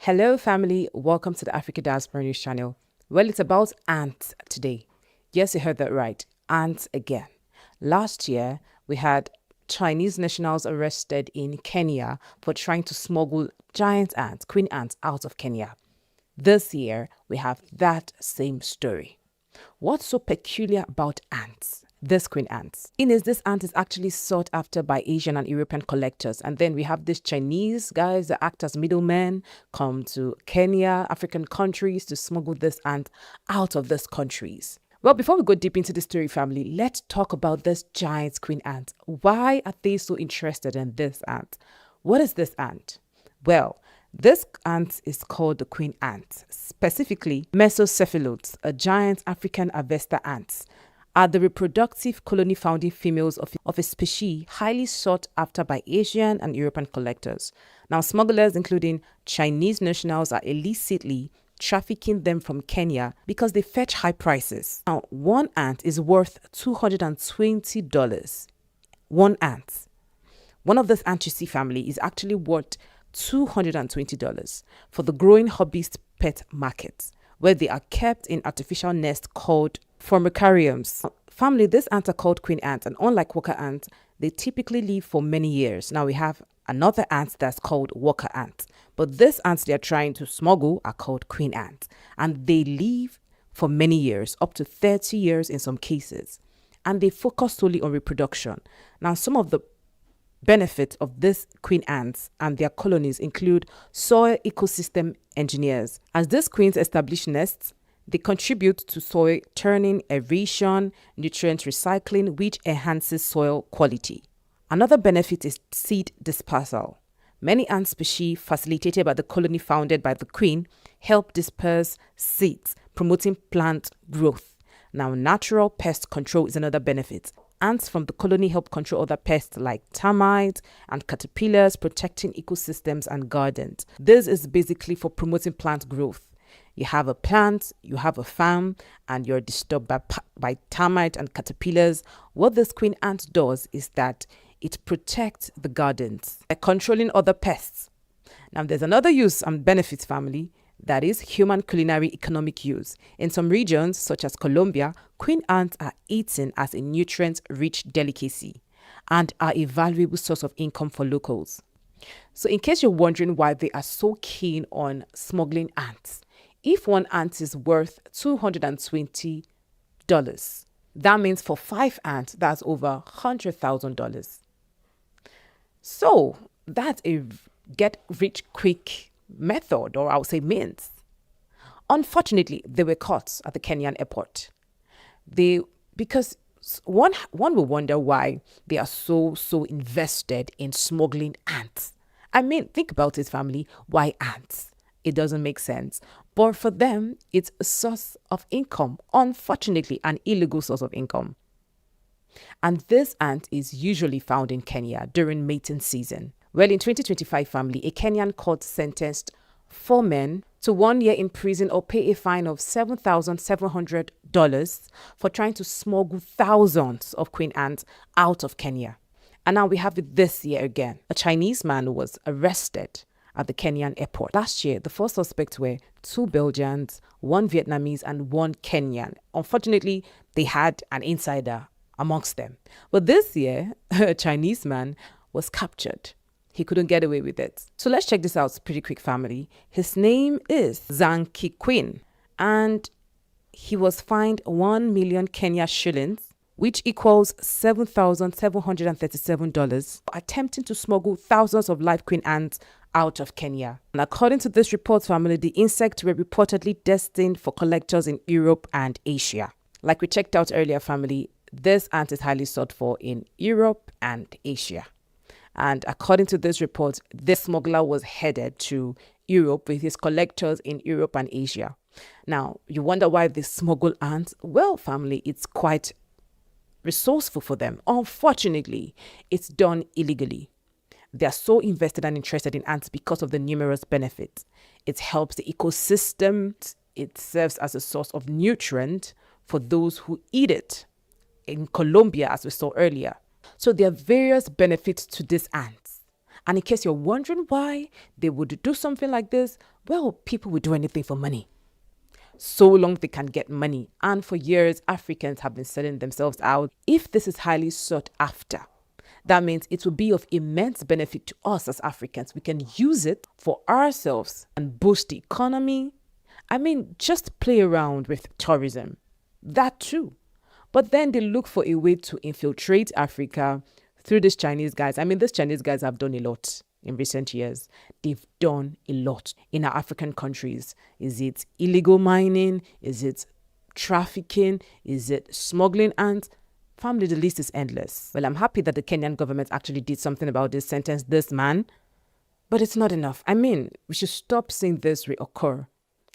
Hello, family. Welcome to the Africa Diaspora News Channel. Well, it's about ants today. Yes, you heard that right. Ants again. Last year, we had Chinese nationals arrested in Kenya for trying to smuggle giant ants, queen ants, out of Kenya. This year, we have that same story. What's so peculiar about ants? This queen ants. This ant is actually sought after by Asian and European collectors. And then we have these Chinese guys that act as middlemen, come to Kenya, African countries to smuggle this ant out of these countries. Well, before we go deep into the story, family, let's talk about this giant queen ant. Why are they so interested in this ant? What is this ant? Well, this ant is called the queen ant, specifically mesocephalotes, a giant African Avesta ants, are the reproductive colony founding females of a species highly sought after by Asian and European collectors. Now, smugglers, including Chinese nationals, are illicitly trafficking them from Kenya because they fetch high prices. Now, one ant is worth $220. One ant. One of this ant you see, family, is actually worth $220 for the growing hobbyist pet market, where they are kept in artificial nests called formicariums. Family, these ants are called queen ants, and unlike worker ants, they typically live for many years. Now we have another ant that's called worker ants, but these ants they are trying to smuggle are called queen ants, and they live for many years, up to 30 years in some cases, and they focus solely on reproduction. Now, some of the benefits of these queen ants and their colonies include soil ecosystem engineers. As these queens establish nests, they contribute to soil turning, aeration, nutrient recycling, which enhances soil quality. Another benefit is seed dispersal. Many ant species facilitated by the colony founded by the queen help disperse seeds, promoting plant growth. Now, natural pest control is another benefit. Ants from the colony help control other pests like termites and caterpillars, protecting ecosystems and gardens. This is basically for promoting plant growth. You have a plant, you have a farm, and you're disturbed by termites and caterpillars. What this queen ant does is that it protects the gardens by controlling other pests. Now, there's another use and benefits, family, that is human culinary economic use. In some regions, such as Colombia, queen ants are eaten as a nutrient-rich delicacy and are a valuable source of income for locals. So in case you're wondering why they are so keen on smuggling ants, if one ant is worth $220, that means for 5 ants, that's over $100,000. So that's a get-rich-quick method, or I would say means. Unfortunately, they were caught at the Kenyan airport. Because one will wonder why they are so invested in smuggling ants. I mean, think about it, family. Why ants? It doesn't make sense. But for them, it's a source of income. Unfortunately, an illegal source of income. And this ant is usually found in Kenya during mating season. Well, in 2025, family, a Kenyan court sentenced 4 men to 1 year in prison or pay a fine of $7,700 for trying to smuggle thousands of queen ants out of Kenya. And now we have it this year again. A Chinese man was arrested at the Kenyan airport. Last year, the 4 suspects were 2 Belgians, 1 Vietnamese, and 1 Kenyan. Unfortunately, they had an insider amongst them. But this year, a Chinese man was captured. He couldn't get away with it. So let's check this out pretty quick, family. His name is Zhang Kiquin, and he was fined 1 million Kenya shillings, which equals $7,737, for attempting to smuggle thousands of live queen ants out of Kenya. And according to this report, family, the insects were reportedly destined for collectors in Europe and Asia. Like we checked out earlier, family, this ant is highly sought for in Europe and Asia. And according to this report, this smuggler was headed to Europe with his collectors in Europe and Asia. Now, you wonder why they smuggle ants? Well, family, it's quite resourceful for them. Unfortunately, it's done illegally. They are so invested and interested in ants because of the numerous benefits. It helps the ecosystem. It serves as a source of nutrient for those who eat it. In Colombia, as we saw earlier. So there are various benefits to these ants. And in case you're wondering why they would do something like this, well, people would do anything for money. So long they can get money. And for years, Africans have been selling themselves out. If this is highly sought after, that means it will be of immense benefit to us as Africans. We can use it for ourselves and boost the economy. I mean, just play around with tourism. That too. But then they look for a way to infiltrate Africa through these Chinese guys. I mean, these Chinese guys have done a lot in recent years. They've done a lot in our African countries. Is it illegal mining? Is it trafficking? Is it smuggling ants? Family, the list is endless. Well, I'm happy that the Kenyan government actually did something about this, sentenced this man. But it's not enough. I mean, we should stop seeing this reoccur,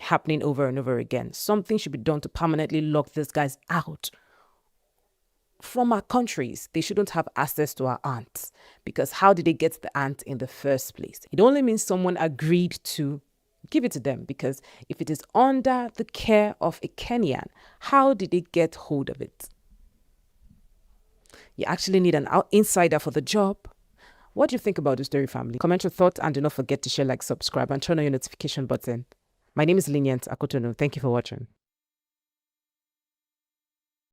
happening over and over again. Something should be done to permanently lock these guys out from our countries. They shouldn't have access to our ants, because how did they get the ant in the first place? It only means someone agreed to give it to them, because if it is under the care of a Kenyan, how did they get hold of it? You actually need an insider for the job. What do you think about the story, family? Comment your thoughts and do not forget to share, like, subscribe, and turn on your notification button. My name is Lynient Akotonou. Thank you for watching.